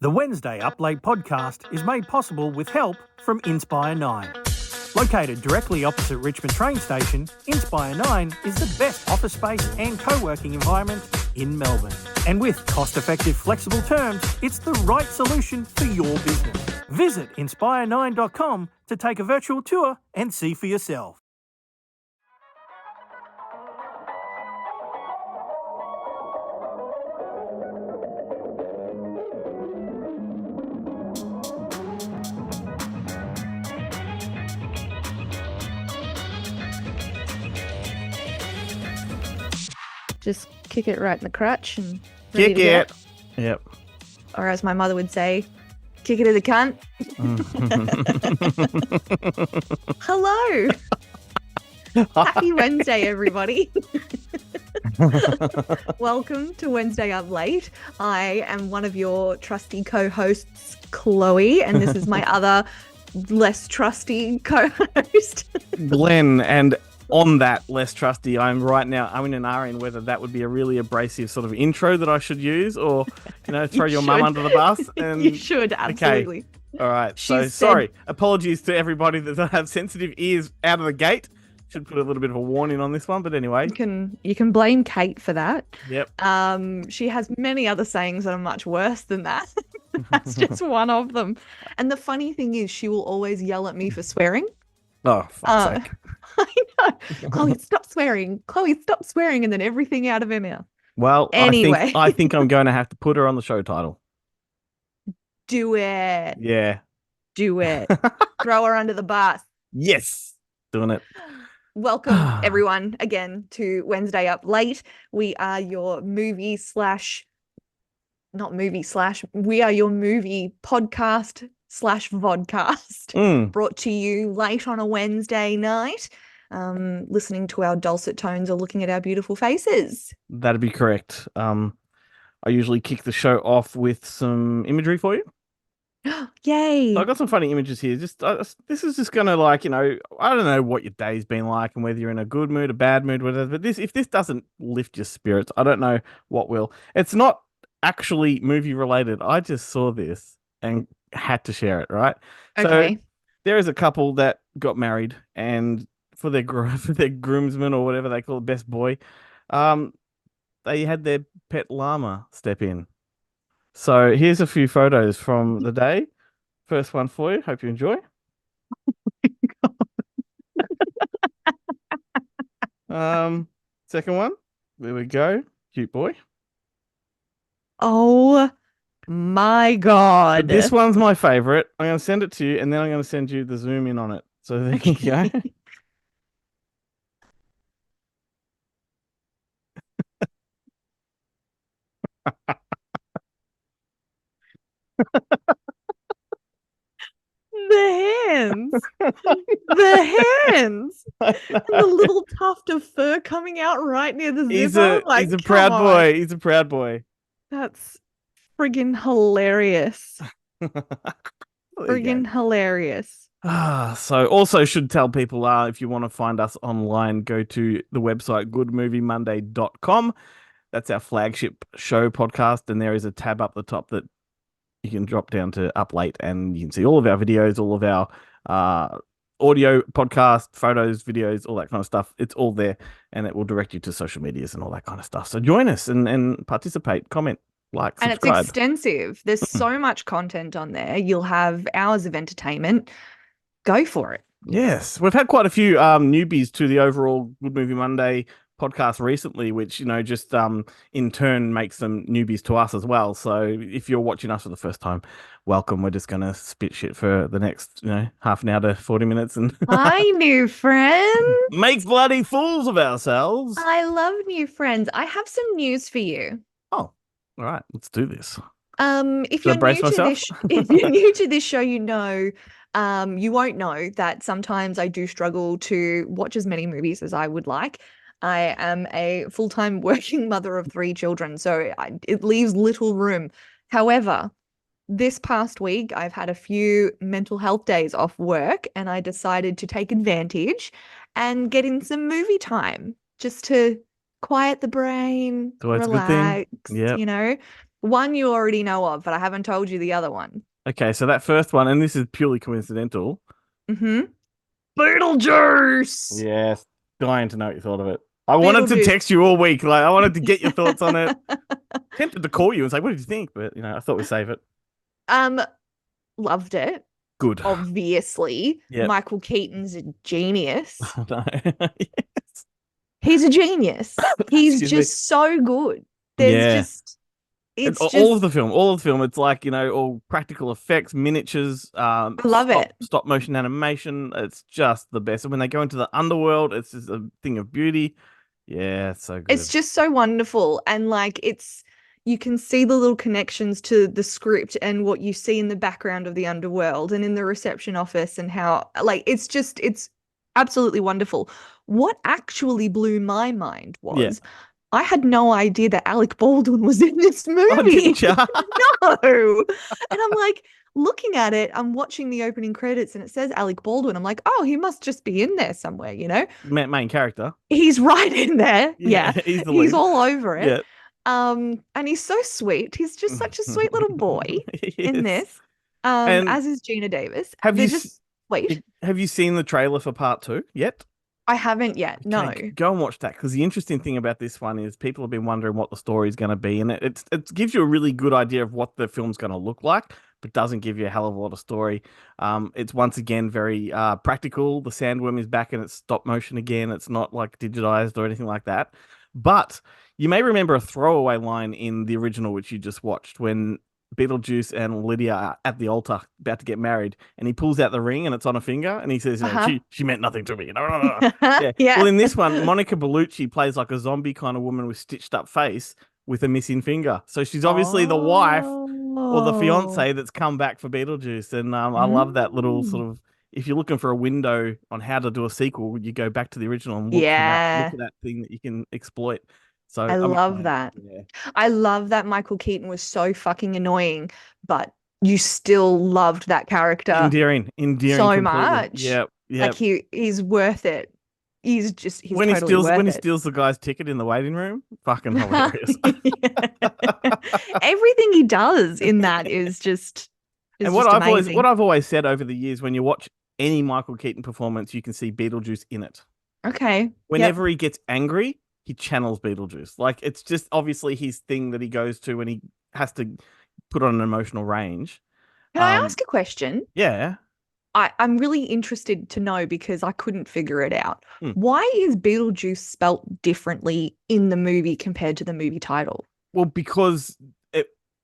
The Wednesday Up Late podcast is made possible with help from Inspire 9. Located directly opposite Richmond train station, Inspire 9 is the best office space and co-working environment in Melbourne. And with cost-effective, flexible terms, it's the right solution for your business. Visit inspire9.com to take a virtual tour and see for yourself. Just kick it right in the crotch and ready Kick it. Yep. Or as my mother would say, kick it to the cunt. Hello. Happy Wednesday, everybody. Welcome to Wednesday Up Late. I am one of your trusty co-hosts, Chloe, and this is my other less trusty co-host, Glenn. And on that less trusty, I'm right now umming and ahhing whether that would be a really abrasive sort of intro that I should use, or throw your mum under the bus. And you should, absolutely. Okay. All right. So She sorry. Apologies to everybody that have sensitive ears out of the gate. Should put a little bit of a warning on this one, but anyway. You can blame Kate for that. Yep. She has many other sayings that are much worse than that. That's just one of them. And the funny thing is, she will always yell at me for swearing. Oh, fuck's sake. I know. Chloe, stop swearing. Chloe, stop swearing, and then everything out of her mouth. Well, Anyway. I think I'm going to have to put her on the show title. Do it. Yeah. Do it. Throw her under the bus. Yes. Doing it. Welcome, everyone, again to Wednesday Up Late. We are your movie podcast / vodcast, brought to you late on a Wednesday night, listening to our dulcet tones or looking at our beautiful faces. That'd be correct. I usually kick the show off with some imagery for you. Yay! So I got some funny images here. This is just gonna I don't know what your day's been like and whether you're in a good mood, a bad mood, whatever. But if this doesn't lift your spirits, I don't know what will. It's not actually movie related. I just saw this and had to share it. Right? Okay. So there is a couple that got married, and for their groomsmen or whatever they call it, best boy, they had their pet llama step in. So here's a few photos from the day. First one for you. Hope you enjoy. Second one. There we go. Cute boy. Oh my God. But this one's my favorite. I'm going to send it to you, and then I'm going to send you the zoom in on it. So there you go. The hands. The hands. And the little tuft of fur coming out right near the zipper. He's a proud boy. He's a proud boy. That's friggin' hilarious. Hilarious. So also should tell people if you want to find us online, go to the website goodmoviemonday.com. That's our flagship show podcast, and there is a tab up the top that you can drop down to Up Late, and you can see all of our videos, all of our audio, podcast, photos, videos, all that kind of stuff. It's all there, and it will direct you to social medias and all that kind of stuff. So join us and participate, comment, like, subscribe. And it's extensive. There's so much content on there. You'll have hours of entertainment. Go for it. Yes. We've had quite a few newbies to the overall Good Movie Monday podcast recently, which, just in turn makes them newbies to us as well. So if you're watching us for the first time, welcome. We're just going to spit shit for the next, half an hour to 40 minutes and Hi, new friends. make bloody fools of ourselves. I love new friends. I have some news for you. Oh, all right. Let's do this. If Should I you're brace new to myself? this, if you're new to this show, you won't know that sometimes I do struggle to watch as many movies as I would like. I am a full-time working mother of 3 children, so it leaves little room. However, this past week, I've had a few mental health days off work, and I decided to take advantage and get in some movie time just to quiet the brain, It's always relax, a good thing. Yep. One you already know of, but I haven't told you the other one. Okay, so that first one, and this is purely coincidental. Mm-hmm. Beetlejuice. Yes, dying to know what you thought of it. I wanted to Beetlejuice. text you all week. Like, I wanted to get your thoughts on it. Tempted to call you and say, "What did you think?" But I thought we'd save it. Um, Loved it. Good. Obviously, Yep. Michael Keaton's a genius. No. Yes. He's a genius. He's Excuse me. just so good. There's Yeah. just, it's All of just, the film, all of the film. It's like all practical effects, miniatures, I love it. stop motion animation. It's just the best. And when they go into the underworld, it's just a thing of beauty. Yeah, it's so good. It's just so wonderful. And like, you can see the little connections to the script and what you see in the background of the underworld and in the reception office and how, like, it's absolutely wonderful. What actually blew my mind was I had no idea that Alec Baldwin was in this Oh, movie. didn't ya? No. And I'm like, looking at it, I'm watching the opening credits and it says Alec Baldwin. I'm like, oh, he must just be in there somewhere, Main character. He's right in there. Yeah. He's the He's lead. all over it. Yeah. And he's so sweet. He's just such a sweet little boy in this. And As is Gina Davis. Have They're you just sweet. have you seen the trailer for part 2 yet? I haven't yet. No. Okay, go and watch that, because the interesting thing about this one is people have been wondering what the story is going to be, and it gives you a really good idea of what the film's going to look like, but doesn't give you a hell of a lot of story. It's once again very practical. The sandworm is back and it's stop motion again. It's not like digitized or anything like that. But you may remember a throwaway line in the original, which you just watched, when Beetlejuice and Lydia are at the altar about to get married, and he pulls out the ring and it's on a finger, and he says, she meant nothing to me. Yeah. Yeah. Well, in this one, Monica Bellucci plays like a zombie kind of woman with stitched up face with a missing finger. So she's obviously the wife or the fiance that's come back for Beetlejuice. And I love that little sort of, if you're looking for a window on how to do a sequel, you go back to the original and look for that thing that you can exploit. So I love that. Yeah. I love that Michael Keaton was so fucking annoying, but you still loved that character Endearing so completely. much. Yeah. Like he's worth it. He's when totally he steals the guy's ticket in the waiting room, fucking hilarious. Everything he does in that is just and what I've always said over the years, when you watch any Michael Keaton performance, you can see Beetlejuice in it. Okay. Whenever he gets angry, he channels Beetlejuice. Like, it's just obviously his thing that he goes to when he has to put on an emotional range. Can I ask a question? Yeah. I'm really interested to know, because I couldn't figure it out. Why is Beetlejuice spelt differently in the movie compared to the movie title? Well, because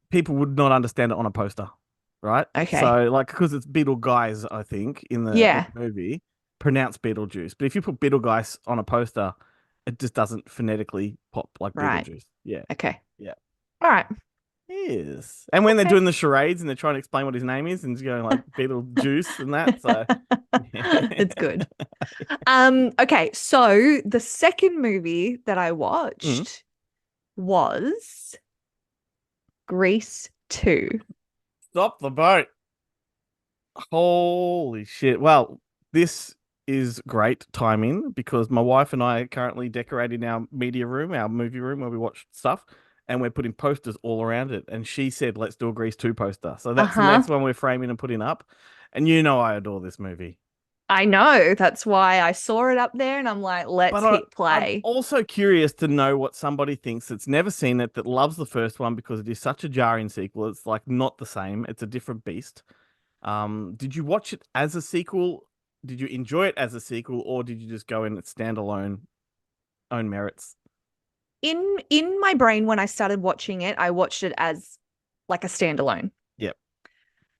people would not understand it on a poster, right? Okay. So, like, because it's Beetle Guys, I think, in the movie, pronounced Beetlejuice. But if you put Beetle Guys on a poster, it just doesn't phonetically pop like Beetlejuice. Yeah. Okay. Yeah. All right. Yes. And when they're doing the charades and they're trying to explain what his name is, and he's going like Beetlejuice and that. So it's good. Okay. So the second movie that I watched was Grease 2. Stop the boat. Holy shit. Well, this is great timing, because my wife and I are currently decorating our media room, our movie room where we watch stuff, and we're putting posters all around it. And she said, let's do a Grease 2 poster. So that's the next one we're framing and putting up. And I adore this movie. I know. That's why I saw it up there and I'm like, let's hit play. I'm also curious to know what somebody thinks that's never seen it, that loves the first one, because it is such a jarring sequel. It's like not the same. It's a different beast. Did you watch it as a sequel? Did you enjoy it as a sequel, or did you just go in its standalone own merits? In my brain, when I started watching it, I watched it as like a standalone. Yep.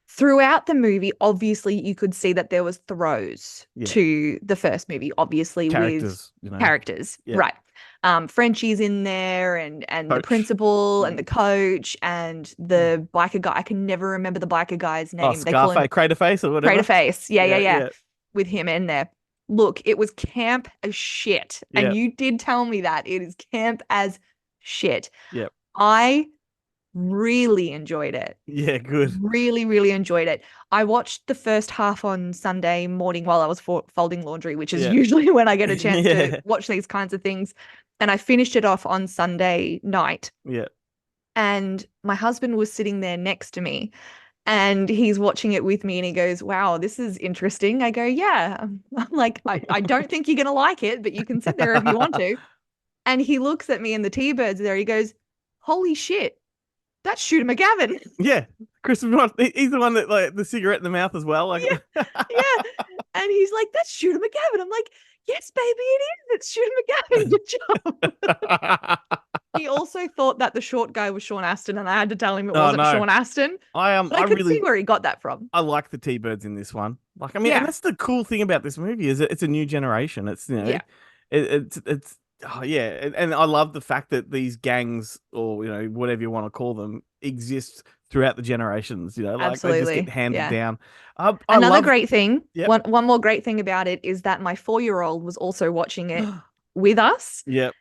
Throughout the movie, obviously, you could see that there was throws to the first movie, obviously, characters, with characters. Yep. Right. Frenchie's in there, and the principal and the coach and the biker guy. I can never remember the biker guy's name. They call him Craterface or whatever. Craterface. Yeah. With him in there. Look, it was camp as shit. Yep. And you did tell me that. It is camp as shit. Yep. I really enjoyed it. Yeah, good. Really, really enjoyed it. I watched the first half on Sunday morning while I was folding laundry, which is usually when I get a chance to watch these kinds of things. And I finished it off on Sunday night. Yeah. and my husband was sitting there next to me. And he's watching it with me and he goes, wow, this is interesting. I go, yeah. I'm like, I don't think you're going to like it, but you can sit there if you want to. And he looks at me and the T-Bird's there. He goes, holy shit, that's Shooter McGavin. Yeah, Christopher. He's the one that like the cigarette in the mouth as well. Like, Yeah, yeah. And he's like, that's Shooter McGavin. I'm like, yes, baby, it is. It's Shooter McGavin. Good job. He also thought that the short guy was Sean Astin, and I had to tell him it wasn't Sean Astin. But I could see where he got that from. I like the T-Birds in this one. Like, I mean, and that's the cool thing about this movie is it's a new generation. It's it's oh yeah, and I love the fact that these gangs or whatever you want to call them exist throughout the generations. Like absolutely. They just get handed down. Another great thing. Yep. One more great thing about it is that my 4-year-old was also watching it with us. Yep.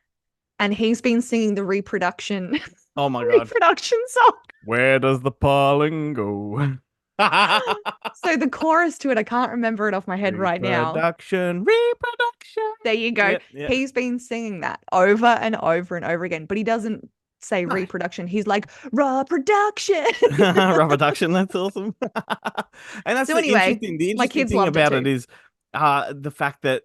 And he's been singing the reproduction. Oh my god! Reproduction song. Where does the pollen go? So the chorus to it, I can't remember it off my head right now. Reproduction. There you go. Yep. He's been singing that over and over and over again, but he doesn't say reproduction. He's like reproduction. Reproduction. That's awesome. And that's so anyway, the interesting thing about it is the fact that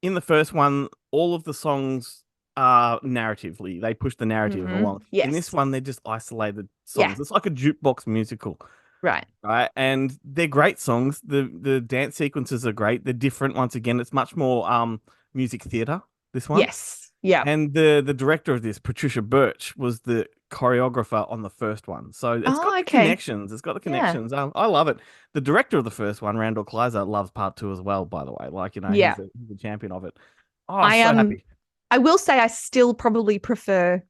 in the first one, all of the songs narratively, they push the narrative along. Yes. In this one, they're just isolated songs. It's like a jukebox musical. Right. And they're great songs. The dance sequences are great. They're different. Once again, it's much more music theater, this one. Yes. Yeah. And the director of this, Patricia Birch, was the choreographer on the first one. So it's got the connections. It's got the connections. I love it. The director of the first one, Randall Kleiser, loves part 2 as well, by the way. Like, he's a champion of it. Oh, I'm so happy. I will say I still probably prefer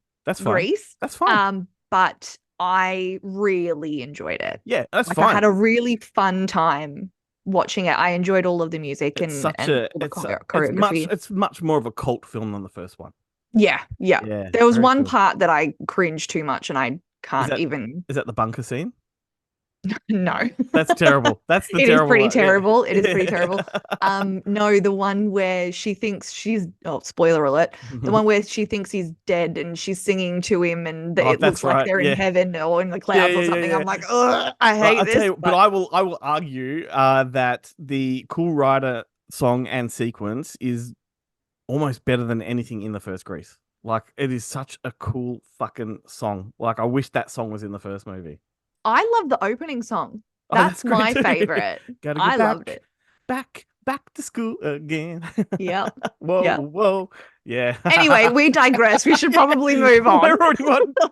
Grease. That's fine. But I really enjoyed it. Yeah, that's fine. I had a really fun time watching it. I enjoyed all of the music and choreography. It's much more of a cult film than the first one. Yeah. There was one part that I cringed too much and I can't even. Is that the bunker scene? No. That's terrible. That's the terrible. It is pretty terrible. It is pretty terrible. No, the one where she thinks spoiler alert. The one where she thinks he's dead and she's singing to him and it looks like they're in heaven or in the clouds or something. I'm like, ugh, I hate this. But I will argue that the Cool Rider song and sequence is almost better than anything in the first Grease. Like, it is such a cool fucking song. Like, I wish that song was in the first movie. I love the opening song. That's my favorite. I loved it. Back to school again. Yeah. Whoa. Yeah. Anyway, we digress. We should probably move on. We're already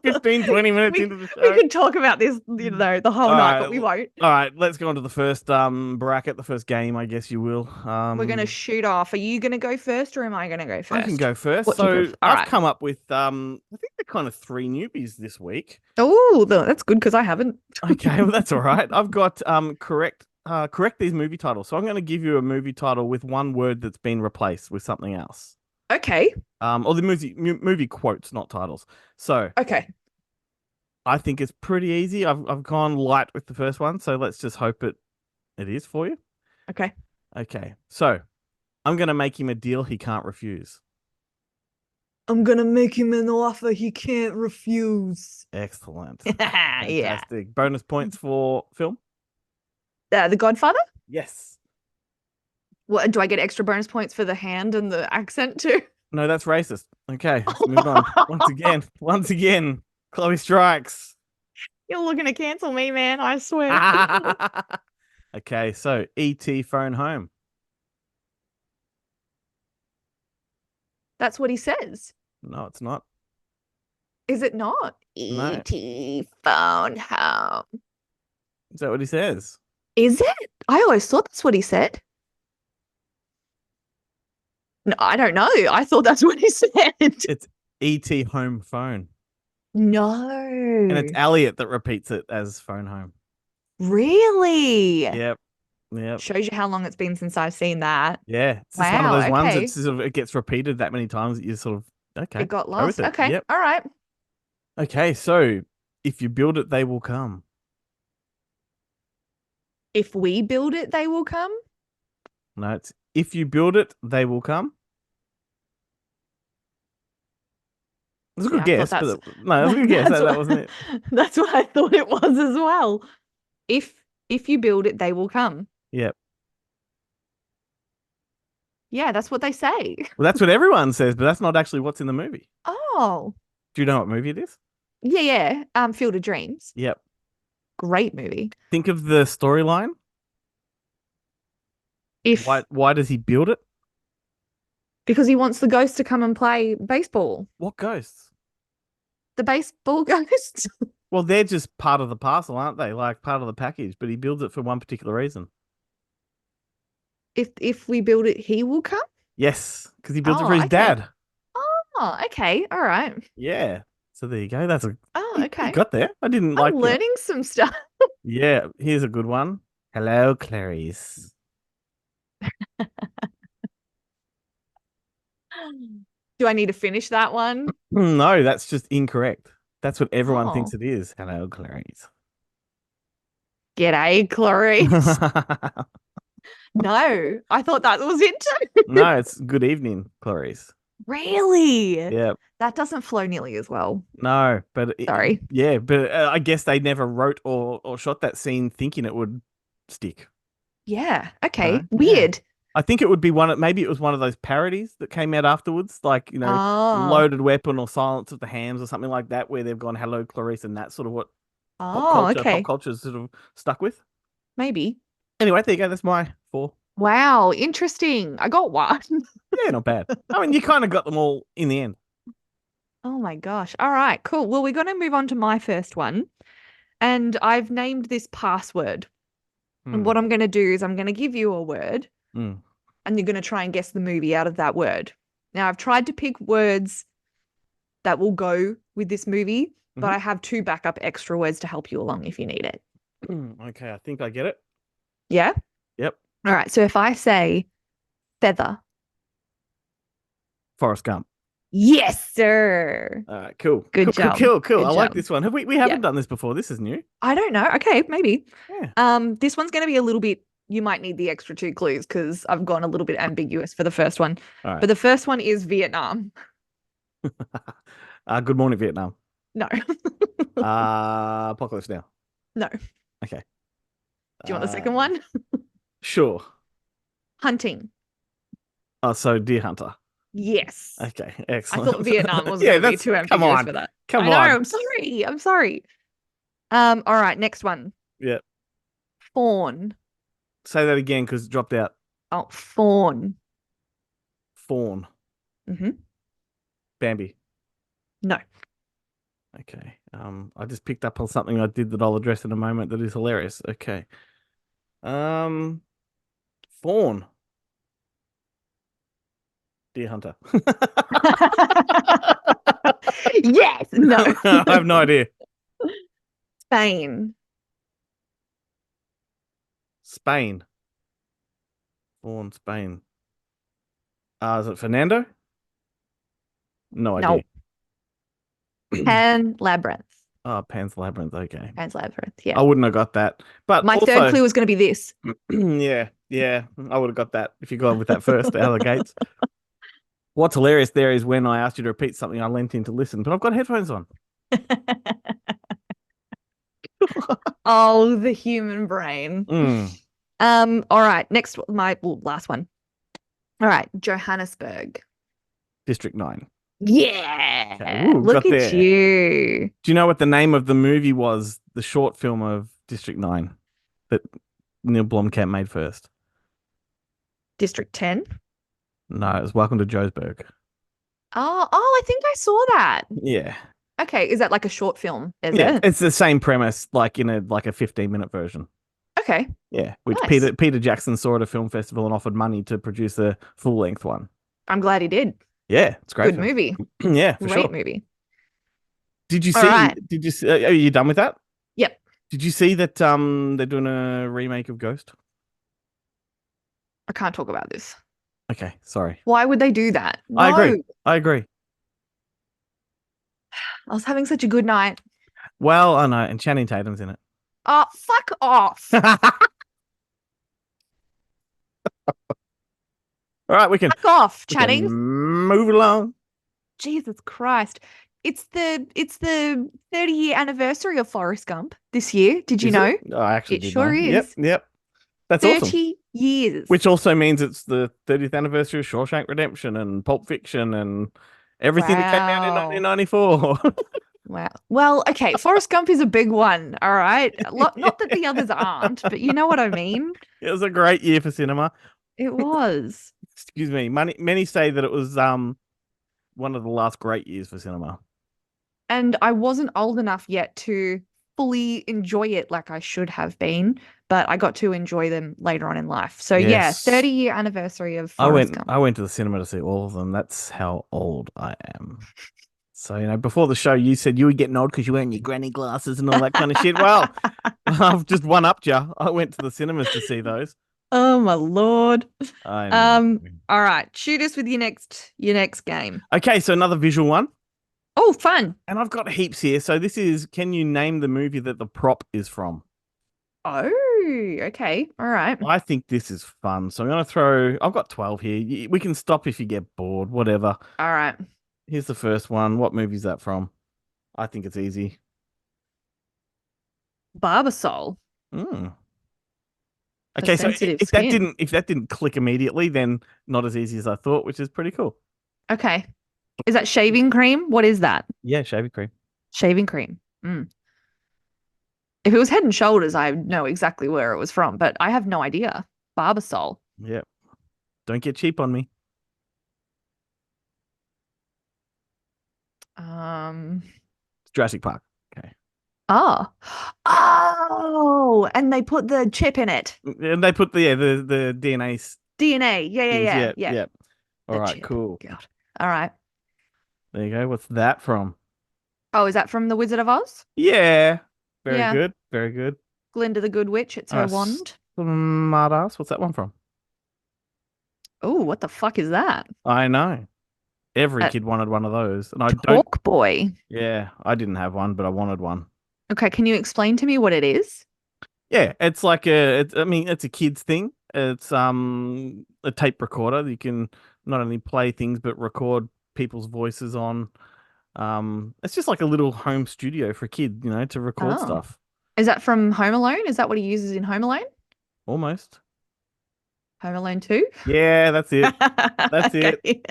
15, 20 minutes into the show. We could talk about this, the whole night, but we won't. All right, let's go on to the first bracket, the first game, I guess you will. We're going to shoot off. Are you going to go first or am I going to go first? I can go first. I've come up with, I think they're kind of 3 newbies this week. Oh, that's good because I haven't. Okay, well, that's all right. I've got correct these movie titles. So I'm going to give you a movie title with one word that's been replaced with something else. Okay. Or the movie quotes, not titles. So okay. I think it's pretty easy. I've gone light with the first one, so let's just hope it is for you. Okay. Okay. So I'm gonna make him a deal he can't refuse. I'm gonna make him an offer he can't refuse. Excellent. Yeah. Bonus points for film. The Godfather? Yes. What, do I get extra bonus points for the hand and the accent too? No, that's racist. Okay, let's move on. Once again, Chloe strikes. You're looking to cancel me, man. I swear. Okay, so E.T. Phone Home. That's what he says. No, it's not. Is it not? No. E.T. Phone Home. Is that what he says? Is it? I always thought that's what he said. No, I don't know. I thought that's what he said. It's E.T. Home Phone. No. And it's Elliot that repeats it as Phone Home. Really? Yep. Shows you how long it's been since I've seen that. Yeah. It's just one of those ones that sort of, it gets repeated that many times that you sort of, okay. It got lost. Okay. Yep. All right. Okay. So if you build it, they will come. If we build it, they will come? No, it's if you build it, they will come. It was a Yeah, good I thought guess, that's but no, it was a good guess. that's That wasn't it. that's what I thought it was as well. If you build it, they will come. Yep. Yeah, that's what they say. Well, that's what everyone says, but that's not actually what's in the movie. Oh, Do you know what movie it is? yeah. Field of Dreams. Yep. Great movie. Think of the storyline. If Why does he build it? Because he wants the ghost to come and play baseball. What ghosts? The baseball ghost. Well, they're just part of the parcel, aren't they? Like part of the package, but he builds it for one particular reason. If we build it, he will come. Yes, because he builds it Oh, for his okay. dad. Oh, okay. All right. Yeah. So there you go. That's a Oh, you okay. got there. I didn't I'm like learning some stuff. Yeah, here's a good one. Hello, Clarice. Do I need to finish that one? No, that's just incorrect. That's what everyone thinks Oh. it is. Hello, Clarice. G'day, Clarice. No, I thought that was it too. No, it's good evening, Clarice. Really? Yeah. That doesn't flow nearly as well. No, but Sorry. yeah, but I guess they never wrote or shot that scene thinking it would stick. Yeah. Okay. Yeah. Weird. I think it would be maybe it was one of those parodies that came out afterwards, like, Oh. Loaded Weapon or Silence of the Hams or something like that, where they've gone Hello, Clarice, and that's sort of what Oh, okay. pop culture's sort of stuck with. Maybe. Anyway, there you go. That's my 4. Wow. Interesting. I got one. Yeah, not bad. I mean, you kind of got them all in the end. Oh my gosh. All right. Cool. Well, we're going to move on to my first one. And I've named this password. And what I'm going to do is I'm going to give you a word and you're going to try and guess the movie out of that word. Now, I've tried to pick words that will go with this movie, but I have 2 backup extra words to help you along if you need it. Okay, I think I get it. Yeah? Yep. All right. So if I say feather. Forrest Gump. Yes, sir. All right, cool. Good job. Cool. Good I like job. this one. We haven't done this before. This is new. I don't know. Okay, maybe. Yeah. This one's going to be a little bit, you might need the extra 2 clues because I've gone a little bit ambiguous for the first one. All right. But the first one is Vietnam. Good Morning Vietnam. No. Apocalypse Now. No. Okay. Do you want the second one? Sure. Hunting. Oh, so Deer Hunter. Yes. Okay, I excellent. thought Vietnam was going to be too ambiguous for that. Come I know, on. I'm sorry. I'm sorry. All right, next one. Yeah. Fawn. Say that again because it dropped out. Oh, fawn. Fawn. Mm-hmm. Bambi. No. Okay. I just picked up on something I did that I'll address in a moment that is hilarious. Okay. Fawn. Deer Hunter. Yes. No. I have no idea. Spain. Spain. Fawn, Spain. Is it Fernando? No idea. Pan Labyrinth. Oh, Pan's Labyrinth. Okay. Pan's Labyrinth. Yeah. I wouldn't have got that. But My also, third clue was going to be this. yeah, I would have got that if you gone with that first out of the gates. What's hilarious there is when I asked you to repeat something, I leant in to listen, but I've got headphones on. Oh, the human brain. All right. Last one. All right. Johannesburg. District 9. Yeah. Okay. Ooh, Look got at there. you. Do you know what the name of the movie was, the short film of District 9 that Neil Blomkamp made first? District 10. No, it was Welcome to Johannesburg. Oh, I think I saw that. Yeah. Okay. Is that like a short film? Is Yeah, it? it's the same premise, like in a 15-minute version. Okay. Yeah, which Nice. Peter Jackson saw at a film festival and offered money to produce a full-length one. I'm glad he did. Yeah, it's great. Good movie. Yeah, for Great sure. movie. Did you All see? right. Did you? Are you done with that? Yep. Did you see that? They're doing a remake of Ghost. I can't talk about this. Okay, sorry. Why would they do that? No. I agree. I was having such a good night. Well, I know, and Channing Tatum's in it. Oh, fuck off. All right, we can Fuck off, Channing. move along. Jesus Christ. It's the 30-year anniversary of Forrest Gump this year. Did you Is know? it? Oh, I actually It did sure know. Yep, is. yep. That's awesome. 30 years. Which also means it's the 30th anniversary of Shawshank Redemption and Pulp Fiction and everything that came out in Wow. 1994. Wow. Well, okay, Forrest Gump is a big one, all right? Not that the others aren't, but you know what I mean? It was a great year for cinema. It was. Excuse me. Many say that it was one of the last great years for cinema. And I wasn't old enough yet to fully enjoy it like I should have been, but I got to enjoy them later on in life. So yeah, Yes. 30-year anniversary of I Forrest went Gump. I went to the cinema to see all of them. That's how old I am. So, before the show, you said you were getting old because you're wearing your granny glasses and all that kind of shit. Well, I've just one-upped you. I went to the cinemas to see those. Oh my Lord. I know. All right, shoot us with your next game. Okay, so another visual one. Oh, fun. And I've got heaps here. So this is, can you name the movie that the prop is from? Oh, okay. All right. I think this is fun. So I'm going to I've got 12 here. We can stop if you get bored, whatever. All right. Here's the first one. What movie is that from? I think it's easy. Barbasol Mm. for Okay, so sensitive if that skin. didn't click immediately, then not as easy as I thought, which is pretty cool. Okay. Is that shaving cream? What is that? Yeah, shaving cream. Shaving cream. If it was Head and Shoulders, I know exactly where it was from, but I have no idea. Barbasol. Yeah. Don't get cheap on me. It's Jurassic Park. Okay. Oh. Oh, and they put the chip in it. And they put the DNA DNA. Yeah, yeah, things. yeah. Yeah, Yeah. yeah. All The right, chip. cool. God. All right. There you go. What's that from? Oh, is that from The Wizard of Oz? Yeah. Very Yeah. good. Very good. Glinda the Good Witch. It's her wand. Smartass. What's that one from? Oh, what the fuck is that? I know. Every A kid wanted one of those. And I don't. Talk Boy. Yeah, I didn't have one, but I wanted one. Okay, can you explain to me what it is? Yeah, it's like it's a kid's thing. It's a tape recorder. You can not only play things but record people's voices on. It's just like a little home studio for a kid, to record Oh. stuff. Is that from Home Alone? Is that what he uses in Home Alone? Almost. Home Alone 2? Yeah, that's it. That's it. Okay.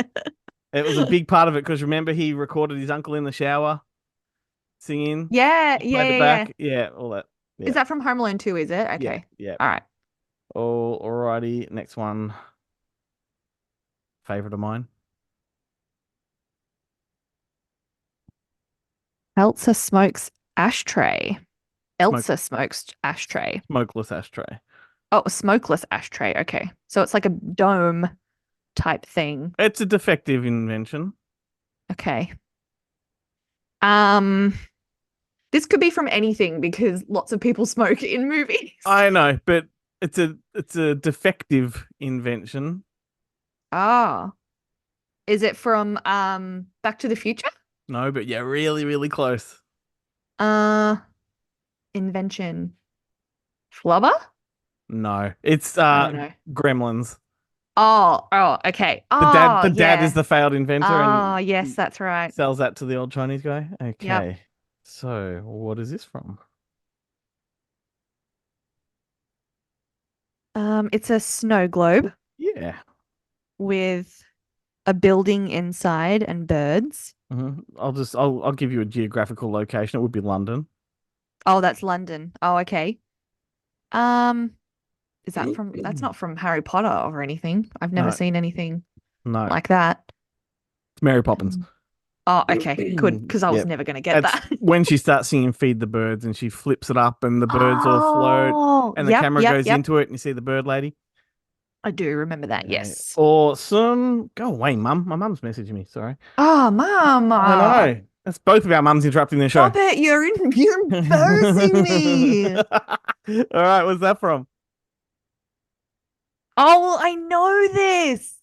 It was a big part of it because remember he recorded his uncle in the shower singing. Yeah, He yeah, played the yeah, yeah. back. Yeah, all that. Yeah. Is that from Home Alone 2, is it? Yeah, Okay. yeah. All right. Oh, alrighty. Next one. Favorite of mine. Elsa smokes ashtray. Smoke, Elsa smokes ashtray. smokeless ashtray. Oh, a smokeless ashtray. Okay. So it's like a dome type thing. It's a defective invention. Okay. This could be from anything because lots of people smoke in movies. I know, but it's a defective invention. Ah. Is it from Back to the Future? No, but yeah, really, really close. Invention. Flubber? No, it's I don't know. Gremlins. Oh, okay. The dad yeah. is the failed inventor and yes, that's right. sells that to the old Chinese guy. Okay. Yep. So, what is this from? It's a snow globe Yeah. with a building inside and birds. I'll give you a geographical location. It would be London. Oh, that's London. Oh, okay. Is that that's not from Harry Potter or anything. I've never No. seen anything No, like that. it's Mary Poppins. Oh, okay, good, because I was Yep. never going to get That's that. when she starts singing "Feed the Birds" and she flips it up and the birds all float Oh, and the yep, camera yep, goes yep. into it and you see the bird lady. I do remember that, Okay. yes. Awesome. Go away, Mum. My mum's messaging me. Sorry. Oh, Mum. I know. That's both of our mums interrupting the show. Stop it. You're embarrassing me. All right. What's that from? Oh, well, I know this.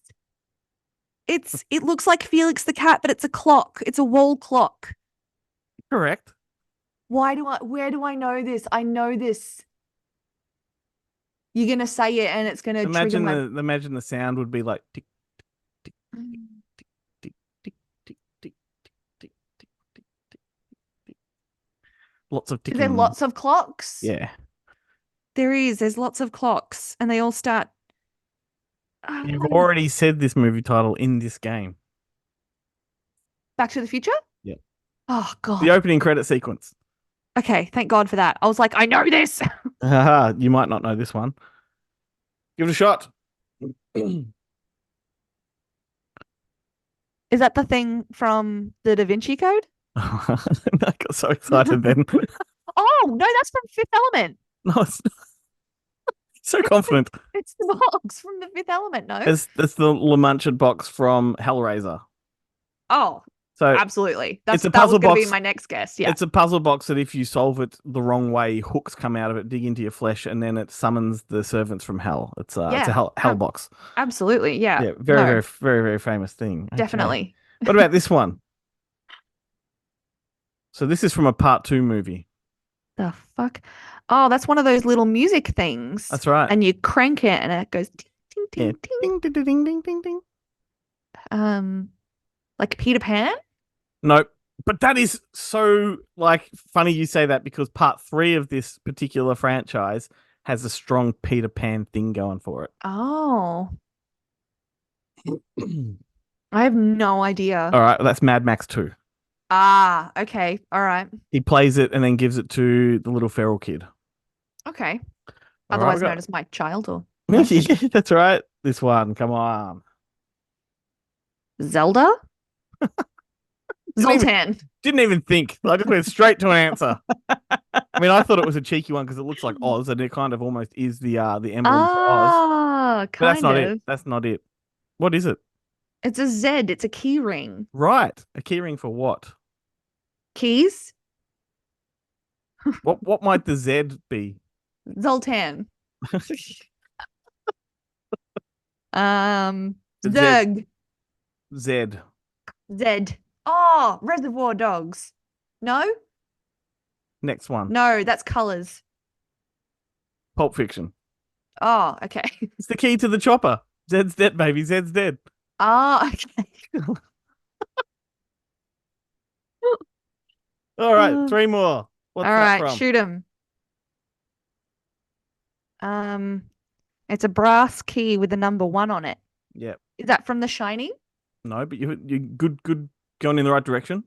It looks like Felix the cat, but it's a clock. It's a wall clock. Correct. Where do I know this? I know this. You're gonna say it and it's gonna trigger my Imagine the sound would be like tick tick tick tick tick tick tick tick tick tick tick. Lots of Is ticking. there lots of clocks? Yeah. There is. There's lots of clocks, and they all start. You've Oh, already said this movie title in this game. Back to the Future? Yep. Oh, The God. opening credit sequence. Okay, thank God for that. I was like, I know this. Haha, you might not know this one. Give it a shot. Is that the thing from the Da Vinci Code? I got so excited then. Oh, no, that's from Fifth Element. No, it's not. So confident. It's the box from the Fifth Element, no? It's the LeMunchard box from Hellraiser. Oh, So absolutely. it's a That was puzzle going to be box. my next guess. Yeah. It's a puzzle box that if you solve it the wrong way, hooks come out of it, dig into your flesh, and then it summons the servants from hell. It's a Yeah. hell box. Absolutely. Yeah. Yeah, very, No, very, very, very famous thing. Okay. definitely. What about this one? So this is from a part 2 movie. The fuck? Oh, that's one of those little music things. That's right. And you crank it and it goes ting, ting, Yeah. ting, ting. Ding, ding, ding, ding, ding, ding. Like Peter Pan? Nope. But that is so funny you say that because part 3 of this particular franchise has a strong Peter Pan thing going for it. Oh, I have no idea. All right, that's Mad Max 2. Ah, okay. All right. He plays it and then gives it to the little feral kid. Okay. All Otherwise right, known as my child or yeah, that's right. This one, come on. Zelda? Didn't even- Zoltan. Didn't even think. I just went straight to an answer. I mean, I thought it was a cheeky one because it looks like Oz, and it kind of almost is the emblem for Oz. Ah, But that's kind not of. it. That's not it. What is it? It's a Z. It's a key ring. Right, a keyring for what? Keys? What might the Z be? Zoltan. The Zerg. Z. Zed. Oh, Reservoir Dogs. No? Next one. No, that's colors. Pulp Fiction. Oh, okay. It's the key to the chopper. Zed's dead, baby. Zed's dead. Ah, okay. All right, 3 more. What's All that right, from? shoot him. It's a brass key with the number 1 on it. Yep. Is that from The Shining? No, but you good going in the right direction.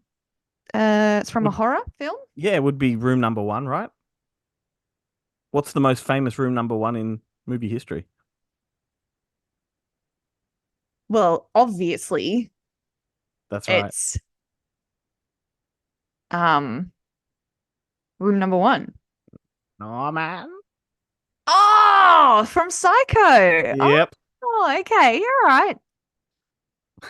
It's from a horror film? Yeah, it would be room number 1, right? What's the most famous room number 1 in movie history? Well, obviously, That's right. it's room number 1. No, man. Oh, from Psycho. Yep. Oh, okay. All right.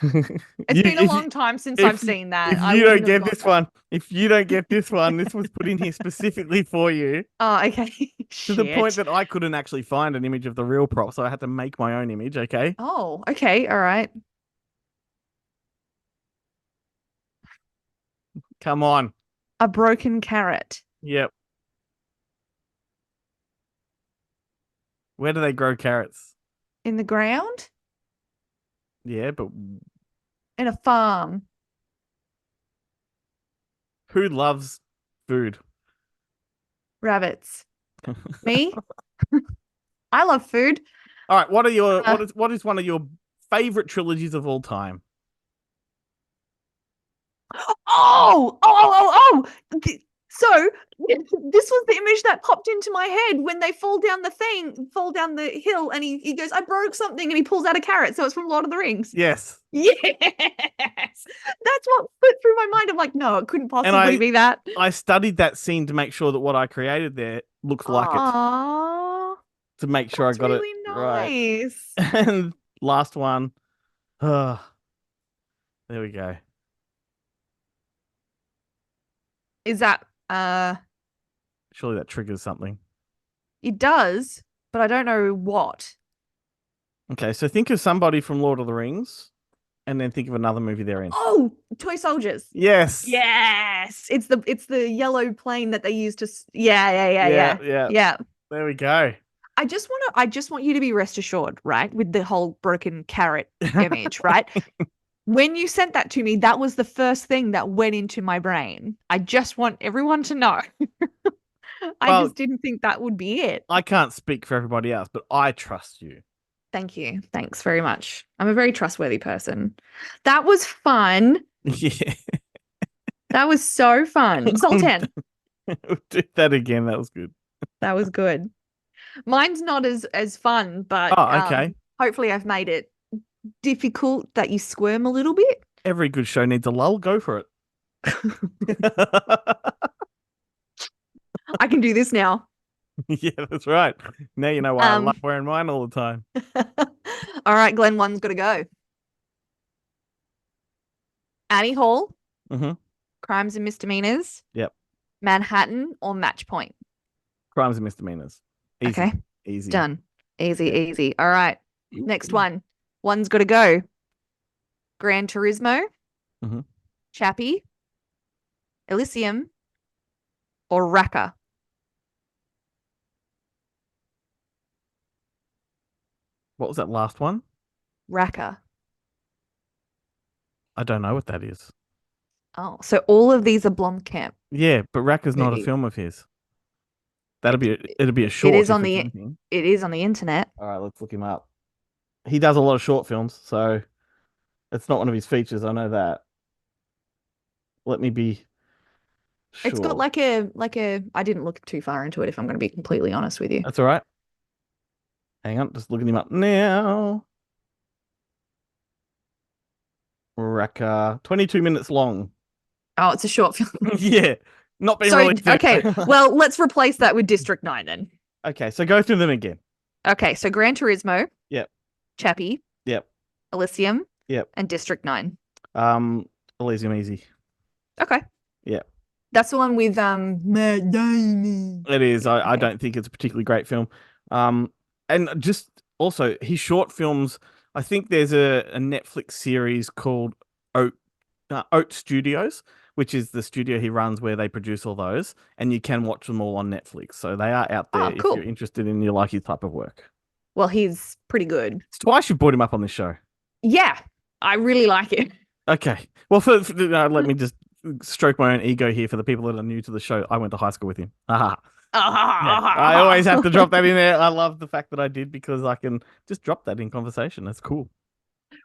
It's been a long time since I've seen that. If I you don't wouldn't have get got this that. one, if you don't get this one, this was put in here specifically for you. Oh, okay. To the point Shit. that I couldn't actually find an image of the real prop, so I had to make my own image, okay? Oh, okay. All right. Come on. A broken carrot Yep. Where do they grow carrots? in the ground Yeah, but in a farm. who loves food? Rabbits. Me? I love food. All right, what are your Uh, what is one of your favorite trilogies of all time? So this was the image that popped into my head when they fall down the hill, and he goes, I broke something, and he pulls out a carrot. So it's from Lord of the Rings. Yes. Yes. That's what flit through my mind. I'm like, no, it couldn't possibly be that. I studied that scene to make sure that what I created there looks like it. Aww, To make sure I got really it right. nice. And last one. There we go. Is that Surely that triggers something. it does, but I don't know what. Okay, so think of somebody from Lord of the Rings, and then think of another movie they're in. Oh, toy soldiers. Yes. Yes, it's the yellow plane that they use to. Yeah. There we go. I just want you to be rest assured, right? With the whole broken carrot image, right? When you sent that to me, that was the first thing that went into my brain. I just want everyone to know. I Well- just didn't think that would be it. I can't speak for everybody else, but I trust you. Thank you. Thanks very much. I'm a very trustworthy person. That was fun. Yeah. That was so fun. Sultan. We'll do that again. That was good. That was good. Mine's not as fun, but Oh, okay. hopefully I've made it difficult that you squirm a little bit. Every good show needs a lull. Go for it. I can do this now. Yeah, that's right. Now you know why I Um, love wearing mine all the time. All right, Glenn, one's got to go. Annie Hall, Mm-hmm. Crimes and Misdemeanors. Yep. Manhattan or Match Point. Crimes and misdemeanors. Easy. Okay, Easy. done. Easy, Yeah. easy. All right, next one. One's got to go. Gran Turismo, Mhm. Chappie, Elysium, or Raqqa. What was that last one? Raqqa. I don't know what that is. Oh, so all of these are Blomkamp. Yeah, but Raqqa's not a Movies. film of his. It'll be a It short. is if on it's the anything. it is on the internet. All right, let's look him up. He does a lot of short films, so it's not one of his features. I know that. Let me be sure. It's got like a I didn't look too far into it if I'm going to be completely honest with you. That's all right. Hang on, just looking him up now. Raqqa, 22 minutes long. Oh, it's a short film. Yeah, not being So released yet. okay, well, let's replace that with District 9 then. Okay, so go through them again. Okay, so Gran Turismo. Yep. Chappie. Yep. Elysium. Yep. And District 9. Elysium Easy. Okay. Yep. That's the one with Matt Damon. It is. I Okay. don't think it's a particularly great film. And just also his short films. I think there's a Netflix series called Oat Studios, which is the studio he runs where they produce all those, and you can watch them all on Netflix. So they are out there Oh, if cool. you're interested in you like his type of work. Well, he's pretty good. It's twice you brought him up on this show. Yeah, I really like it. Okay. Well, let me just stroke my own ego here for the people that are new to the show. I went to high school with him. Aha. Yeah. I always have to drop that in there. I love the fact that I did because I can just drop that in conversation. That's cool.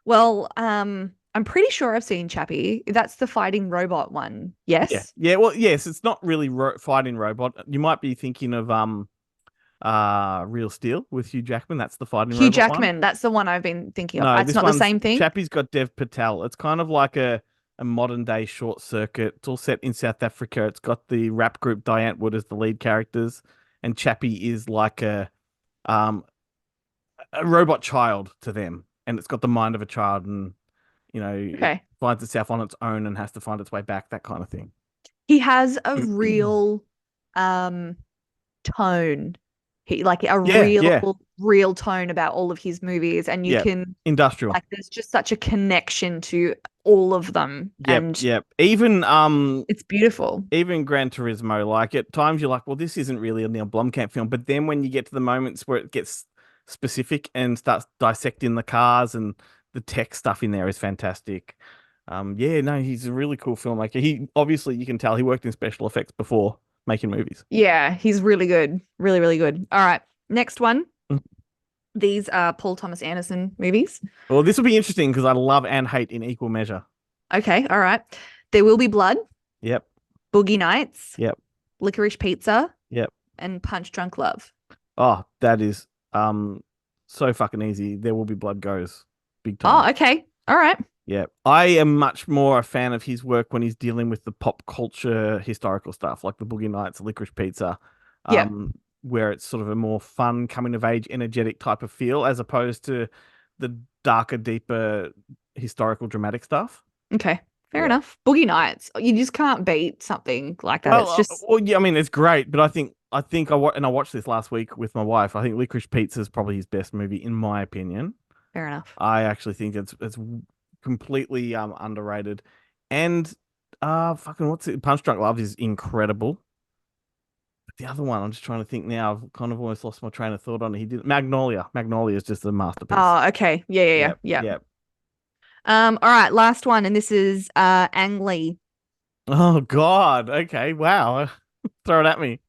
Well, I'm pretty sure I've seen Chappie. That's the fighting robot one. Yes. Yeah. Yeah. Well, yes, it's not really fighting robot. You might be thinking of Real Steel with Hugh Jackman. That's the fighting Hugh robot Jackman. That's the one I've been thinking of. No, That's this not the one's same thing. Chappie's got Dev Patel. It's kind of like a modern day short circuit. It's all set in South Africa. It's got the rap group Diane Wood as the lead characters, and Chappie is like a robot child to them, and it's got the mind of a child, and it Okay. finds itself on its own and has to find its way back. That kind of thing. He has a real tone. He like a real tone about all of his movies, and you Yeah. can Industrial. like there's just such a connection to all of them. And Yep. Even it's beautiful. even Gran Turismo, like at times you're like, well, this isn't really a Neil Blomkamp film, but then when you get to the moments where it gets specific and starts dissecting the cars and the tech stuff in there is fantastic. Yeah, no, he's a really cool filmmaker. He obviously, you can tell he worked in special effects before making movies. Yeah, he's really good. Really, really good. All right. Next one. Mm. These are Paul Thomas Anderson movies. Well, this will be interesting because I love and hate in equal measure. Okay. All right. There Will Be Blood. Yep. Boogie Nights. Yep. Licorice Pizza. Yep. And Punch Drunk Love. Oh, that is so fucking easy. There Will Be Blood goes big time. Oh, okay. All right. Yeah, I am much more a fan of his work when he's dealing with the pop culture historical stuff, like the Boogie Nights, Licorice Pizza, Yeah. where it's sort of a more fun, coming of age, energetic type of feel, as opposed to the darker, deeper, historical, dramatic stuff. Okay. Fair Yeah. enough. Boogie Nights. You just can't beat something like that. Well, It's just well, yeah, I mean, it's great, but I think I watched this last week with my wife. I think Licorice Pizza is probably his best movie, in my opinion. fair enough. I actually think it's completely underrated, and fucking what's it? Punch Drunk Love is incredible. But the other one, I'm just trying to think now. I've kind of almost lost my train of thought on it. He did Magnolia. Magnolia is just a masterpiece. Oh, okay. Yeah. All right, last one, and this is Ang Lee. Oh God. Okay. Wow. Throw it at me.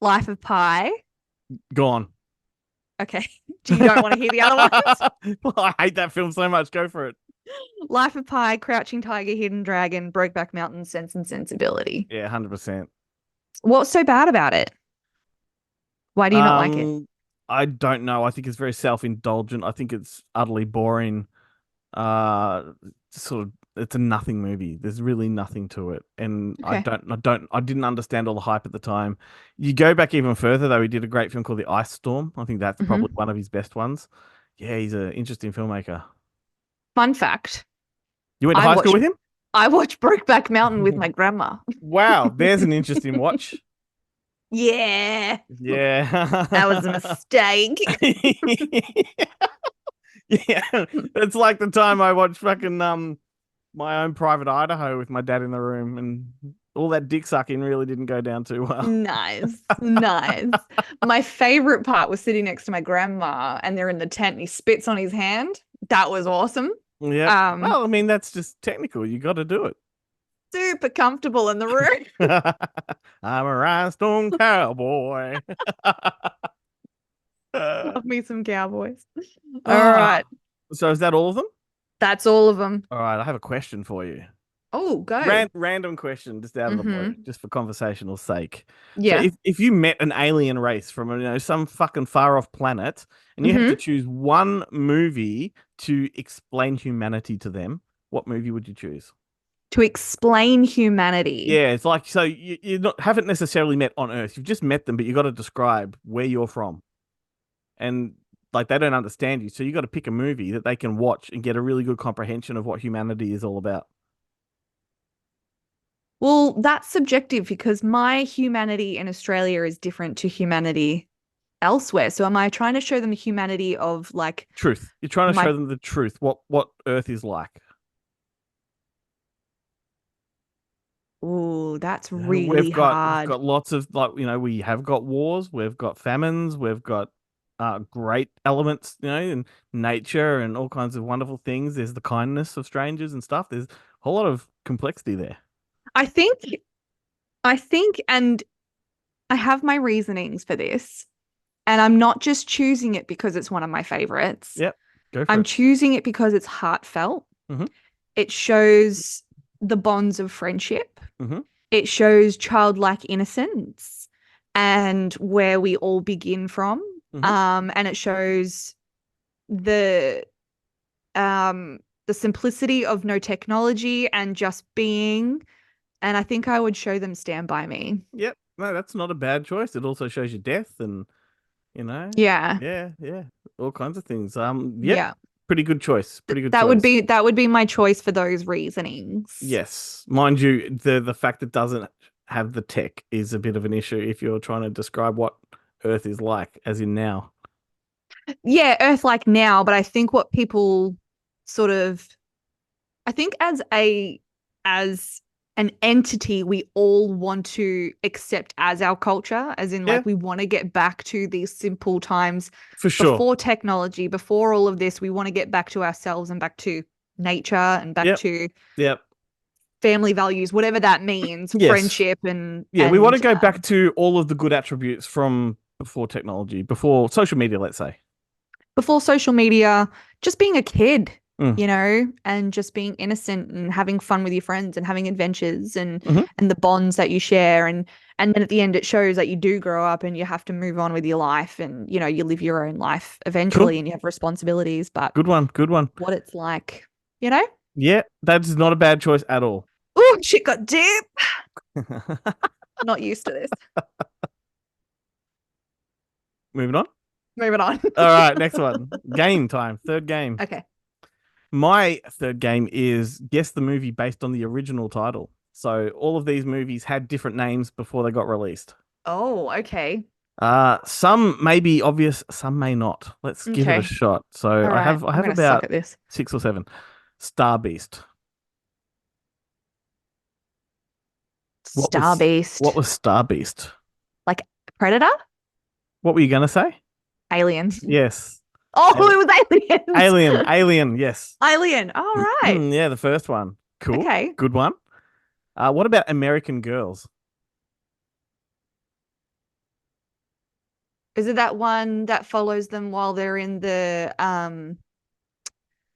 Life of Pi. Gone. Okay. Do you don't want to hear the other ones? Well, I hate that film so much. Go for it. Life of Pi, Crouching Tiger, Hidden Dragon, Brokeback Mountain, Sense and Sensibility. Yeah, 100%. What's so bad about it? Why do you not like it? I don't know. I think it's very self-indulgent. I think it's utterly boring. Sort of, it's a nothing movie. There's really nothing to it, and Okay. I didn't understand all the hype at the time. You go back even further, though. He did a great film called The Ice Storm. I think that's probably one of his best ones. Yeah, he's an interesting filmmaker. Fun fact. You went to high school with him? I watched Brokeback Mountain with my grandma. Wow, there's an interesting watch. Yeah. Yeah. That was a mistake. Yeah. It's like the time I watched fucking My Own Private Idaho with my dad in the room, and all that dick sucking really didn't go down too well. Nice. Nice. My favorite part was sitting next to my grandma and they're in the tent and he spits on his hand. That was awesome. Yeah. Well, I mean, that's just technical. You got to do it. Super comfortable in the room. I'm a rhinestone cowboy. Love me some cowboys. All right. So is that all of them? That's all of them. All right. I have a question for you. Oh, go. Random question, just out of the blue, just for conversational sake. Yeah. So if you met an alien race from some fucking far off planet, and you have to choose one movie to explain humanity to them, what movie would you choose? To explain humanity. Yeah, it's like, so haven't necessarily met on Earth. You've just met them, but you got to describe where you're from, and like they don't understand you. So you got to pick a movie that they can watch and get a really good comprehension of what humanity is all about. Well, that's subjective because my humanity in Australia is different to humanity elsewhere. So am I trying to show them the humanity of like truth? You're trying to show them the truth, what Earth is like. Oh, that's really hard. We've got lots of we have got wars, we've got famines, we've got great elements, in nature and all kinds of wonderful things. There's the kindness of strangers and stuff. There's a whole lot of complexity there. I think, and I have my reasonings for this, and I'm not just choosing it because it's one of my favorites. Yep, go for I'm it. choosing it because it's heartfelt. It shows the bonds of friendship. It shows childlike innocence and where we all begin from. And it shows the simplicity of no technology and just being. And I think I would show them Stand By Me. Yep. No, that's not a bad choice. It also shows you death and, Yeah. Yeah. All kinds of things. Yep. Yeah. Pretty good choice. Pretty good that choice. That would be my choice for those reasonings. Yes. Mind you, the fact it doesn't have the tech is a bit of an issue if you're trying to describe what Earth is like, as in now. Yeah, Earth like now, but I think what people I think as an entity we all want to accept as our culture, as in like we want to get back to these simple times for sure. Before technology, before all of this, we want to get back to ourselves and back to nature and back to family values, whatever that means, friendship and we want to go back to all of the good attributes from before technology, before social media, let's say. Before social media, just being a kid. And just being innocent and having fun with your friends and having adventures and the bonds that you share. And then at the end, it shows that you do grow up and you have to move on with your life and, you live your own life eventually and you have responsibilities. But good one. What it's like, Yeah, that's not a bad choice at all. Oh, shit got deep. Not used to this. Moving on. All right, next one. Game time. Third game. Okay. My third game is guess the movie based on the original title. So all of these movies had different names before they got released. Oh, okay. Some may be obvious, some may not. Let's give it a shot. So I have about 6 or 7. Star Beast. Star Beast. What was Star Beast? Like Predator? What were you going to say? Aliens. Yes. Oh, it was Aliens. Alien, yes. Alien. All right. Yeah, the first one. Cool. Okay. Good one. What about American Girls? Is it that one that follows them while they're in the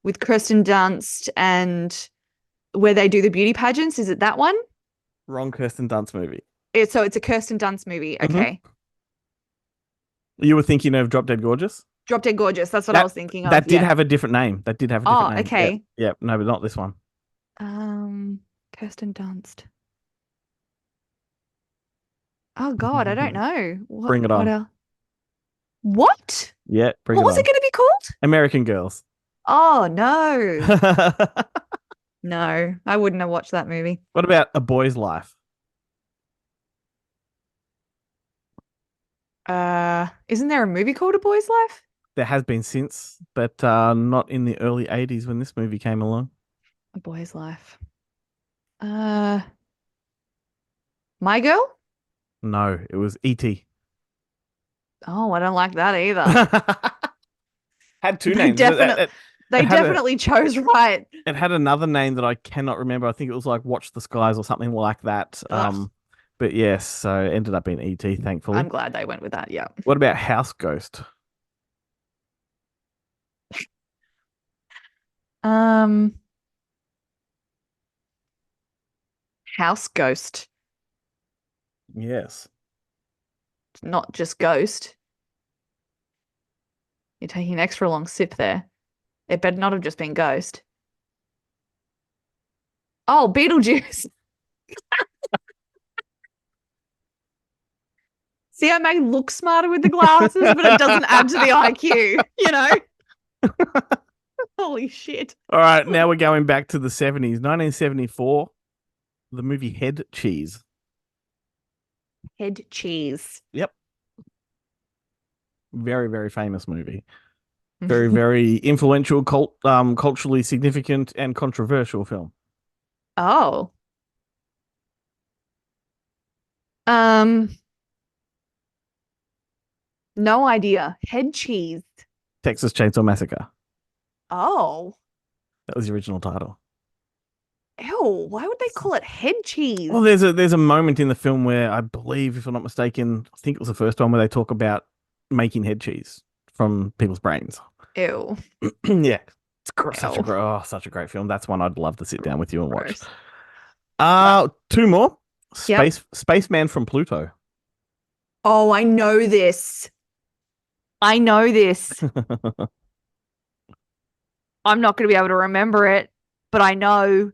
with Kirsten Dunst and where they do the beauty pageants? Is it that one? Wrong Kirsten Dunst movie. So it's a Kirsten Dunst movie. Mhm. Okay. You were thinking of Drop Dead Gorgeous? Drop Dead Gorgeous. That's what I was thinking of. That did Yeah. have a different name. That did have a different name. Okay. Yeah. No, but not this one. Kirsten Dunst. Oh God, I don't know. Bring it on. What else? What? Yeah, bring What it was on. it going to be called? American Girls. Oh no. No, I wouldn't have watched that movie. What about A Boy's Life? Isn't there a movie called A Boy's Life? There has been since, but not in the early 80s when this movie came along. A Boy's Life. My Girl? No, it was E.T. Oh, I don't like that either. Had two They names. They definitely chose right. It had another name that I cannot remember. I think it was like Watch the Skies or something like that. But yes, so it ended up being E.T., thankfully. I'm glad they went with that, yeah. What about House Ghost? House Ghost. Yes. Not just Ghost. You're taking an extra long sip there. It better not have just been Ghost. Oh, Beetlejuice. See, I may look smarter with the glasses, but it doesn't add to the IQ, you know? Holy shit. All right, now we're going back to the 70s. 1974, the movie Head Cheese. Head cheese. Yep. Very, very famous movie. Very, very influential, culturally significant, and controversial film. Oh. No idea. Head cheese. Texas Chainsaw Massacre. Oh. That was the original title. Ew, why would they call it head cheese? Well, there's a moment in the film where I believe, if I'm not mistaken, I think it was the first one where they talk about making head cheese from people's brains. Ew. Yeah. It's such a great film. That's one I'd love to sit down with you and watch. Two more. Spaceman from Pluto. Oh, I know this. I'm not going to be able to remember it, but I know.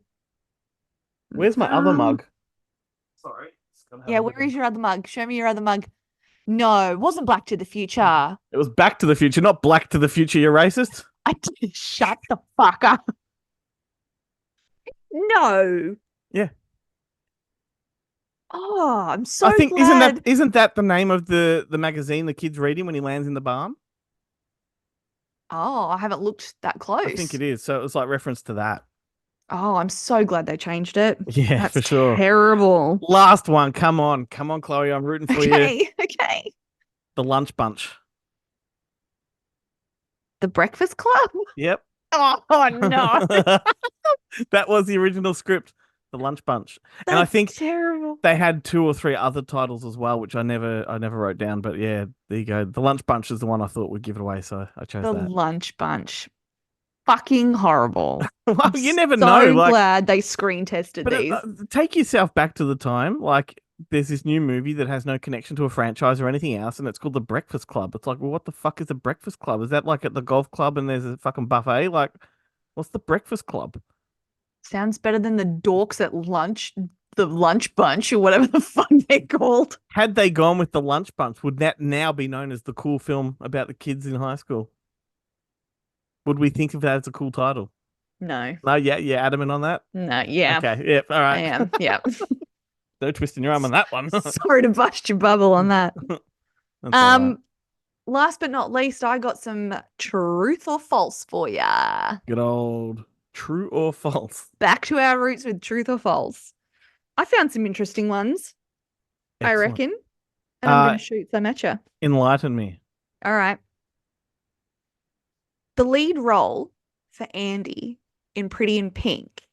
Where's my other mug? Sorry. Yeah, where is your other mug? Show me your other mug. No, it wasn't Black to the Future. It was Back to the Future, not Black to the Future, you racist. I did. Shut the fuck up. No. Yeah. Oh, I'm so I think glad. isn't that the name of the magazine the kid's reading when he lands in the barn? Oh, I haven't looked that close. I think it is. So it was like reference to that. Oh, I'm so glad they changed it. Yeah, That's for sure. Terrible. Last one. Come on, Chloe. I'm rooting for you. Okay. The Lunch Bunch. The Breakfast Club? Yep. Oh no. That was the original script. The Lunch Bunch. That's and I think terrible. they had 2 or 3 other titles as well, which I never wrote down. But yeah, there you go. The Lunch Bunch is the one I thought would give it away, so I chose The that. Lunch Bunch. Fucking horrible. Well, you never so know. Like, glad they screen tested but these. Take yourself back to the time. Like, there's this new movie that has no connection to a franchise or anything else, and it's called The Breakfast Club. It's like, well, what the fuck is The Breakfast Club? Is that like at the golf club and there's a fucking buffet? Like, what's The Breakfast Club? Sounds better than the dorks at lunch, the Lunch Bunch, or whatever the fuck they're called. Had they gone with The Lunch Bunch, would that now be known as the cool film about the kids in high school? Would we think of that as a cool title? No. No, yeah, adamant on that? No, yeah. Okay, yeah, all right. I am, yeah. No twisting your arm on that one. Sorry to bust your bubble on that. That's all right. Last but not least, I got some truth or false for ya. Good old true or false. Back to our roots with truth or false. I found some interesting ones, I Excellent. reckon. And I'm going to shoot some at you. Enlighten me. All right. The lead role for Andy in Pretty in Pink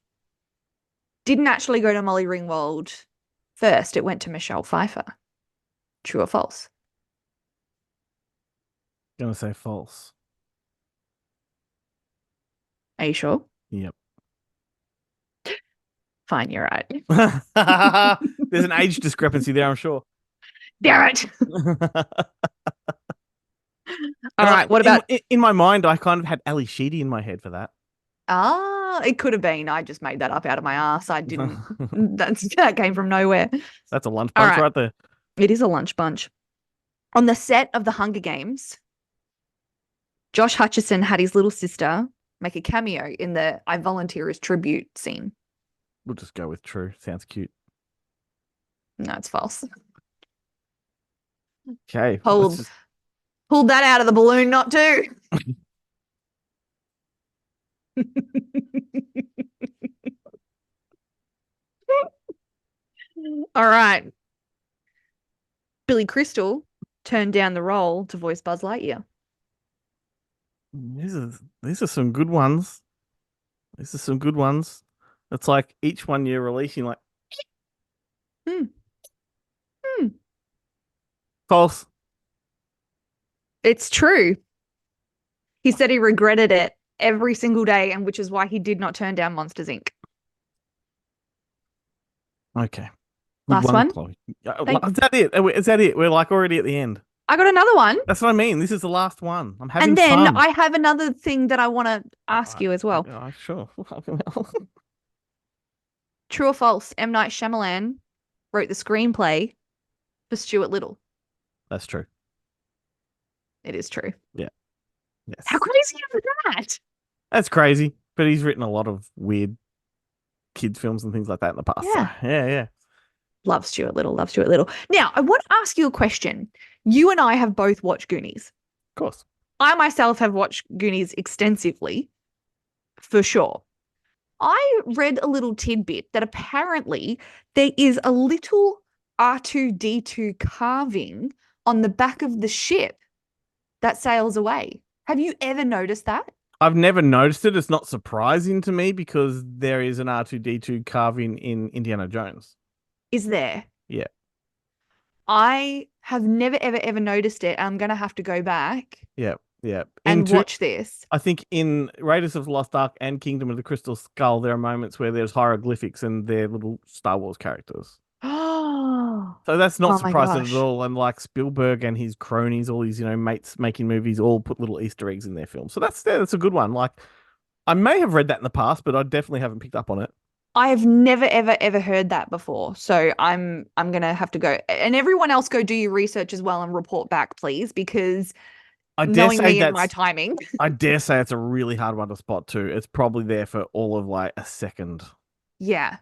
didn't actually go to Molly Ringwald first. It went to Michelle Pfeiffer. True or false? Gonna say false. Are you sure? Yep. Fine, you're right. There's an age discrepancy there, I'm sure. Damn it. All And right. What about? in my mind? I kind of had Ali Sheedy in my head for that. It could have been. I just made that up out of my ass. I didn't. That came from nowhere. That's a lunch All bunch right. right there. It is a lunch bunch. On the set of The Hunger Games, Josh Hutcherson had his little sister make a cameo in the I Volunteer as Tribute scene. We'll just go with true. Sounds cute. No, it's false. Okay. Pulled that out of the balloon, not to. All right. Billy Crystal turned down the role to voice Buzz Lightyear. These are some good ones. These are some good ones. It's like each one you're releasing, like false. It's true. He said he regretted it every single day, and which is why he did not turn down Monsters, Inc. Okay. Last one? Chloe. Is that it? Is that it? We're like already at the end. I got another one. That's what I mean. This is the last one. I'm having And then fun. I have another thing that I want to ask you as well. Sure. True or false? M. Night Shyamalan wrote the screenplay for Stuart Little. That's true. It is true. Yeah. Yes. How crazy is that? That's crazy. But he's written a lot of weird kids films and things like that in the past. Yeah. So, yeah. Love Stuart Little. Love Stuart Little. Now, I want to ask you a question. You and I have both watched Goonies. Of course. I myself have watched Goonies extensively, for sure. I read a little tidbit that apparently there is a little R2-D2 carving on the back of the ship that sails away. Have you ever noticed that? I've never noticed it. It's not surprising to me because there is an R2-D2 carving in Indiana Jones. Is there? Yeah. I have never, ever noticed it. I'm going to have to go back Yeah. and watch this. I think in Raiders of the Lost Ark and Kingdom of the Crystal Skull, there are moments where there's hieroglyphics and they're little Star Wars characters. Oh. So that's not Oh my surprising gosh. at all. And like Spielberg and his cronies, all these, mates making movies, all put little Easter eggs in their films. So that's a good one. Like, I may have read that in the past, but I definitely haven't picked up on it. I have never, ever heard that before. So I'm gonna have to go. And everyone else go do your research as well and report back, please, because I dare knowing say me and my timing. I dare say it's a really hard one to spot too. It's probably there for all of like a second. Yeah.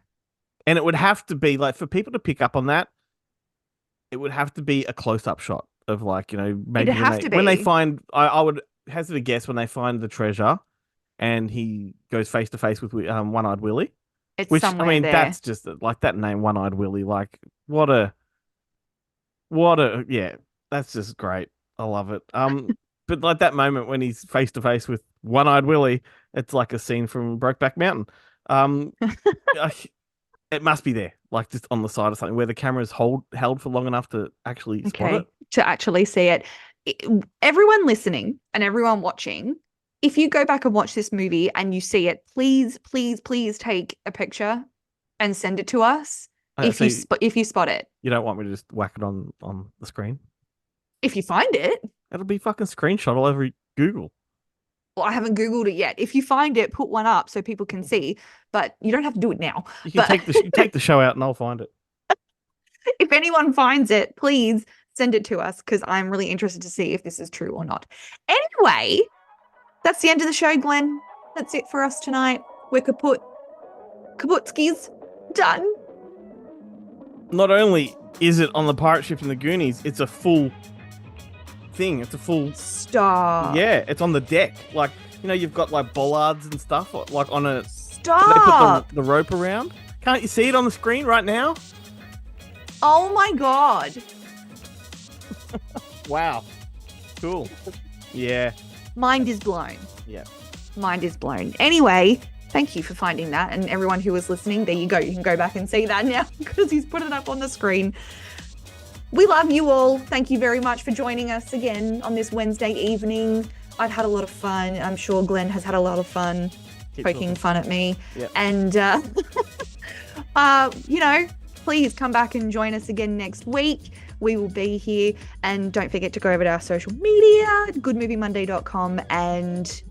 And it would have to be like for people to pick up on that, it would have to be a close-up shot of like, maybe It'd have to when they be. find I would hazard a guess when they find the treasure and he goes face to face with One-Eyed Willie. It's Which, somewhere I mean, there. that's just like that name, One-Eyed Willie. Like, what a, yeah, that's just great. I love it. But like that moment when he's face to face with One-Eyed Willie, it's like a scene from Brokeback Mountain. It must be there, like just on the side of something where the camera's held for long enough to actually spot it. To actually see it. Everyone listening and everyone watching, if you go back and watch this movie and you see it, please take a picture and send it to us if you spot it. You don't want me to just whack it on the screen? If you find it. It'll be fucking screenshot all over Google. Well, I haven't Googled it yet. If you find it, put one up so people can see, but you don't have to do it now. You can take the show out and I'll find it. If anyone finds it, please send it to us because I'm really interested to see if this is true or not. Anyway, that's the end of the show, Glenn. That's it for us tonight. We're kaput. Kaputskis. Done. Not only is it on the pirate ship in the Goonies, it's a full thing. It's a full... Stop. Yeah, it's on the deck. Like, you've got like bollards and stuff like on a... Stop. They put the rope around. Can't you see it on the screen right now? Oh my God. Wow. Cool. Yeah. Mind is blown. Yeah. Mind is blown. Anyway, thank you for finding that. And everyone who was listening, there you go. You can go back and see that now because he's put it up on the screen. We love you all. Thank you very much for joining us again on this Wednesday evening. I've had a lot of fun. I'm sure Glenn has had a lot of fun poking fun at me. Yep. And, please come back and join us again next week. We will be here. And don't forget to go over to our social media, goodmoviemonday.com, and,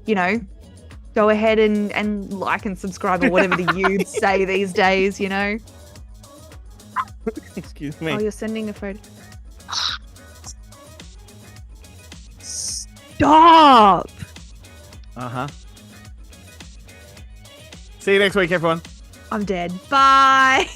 go ahead and like and subscribe, or whatever the youths say these days, Excuse me. Oh, you're sending a photo. Stop! Uh-huh. See you next week, everyone. I'm dead. Bye.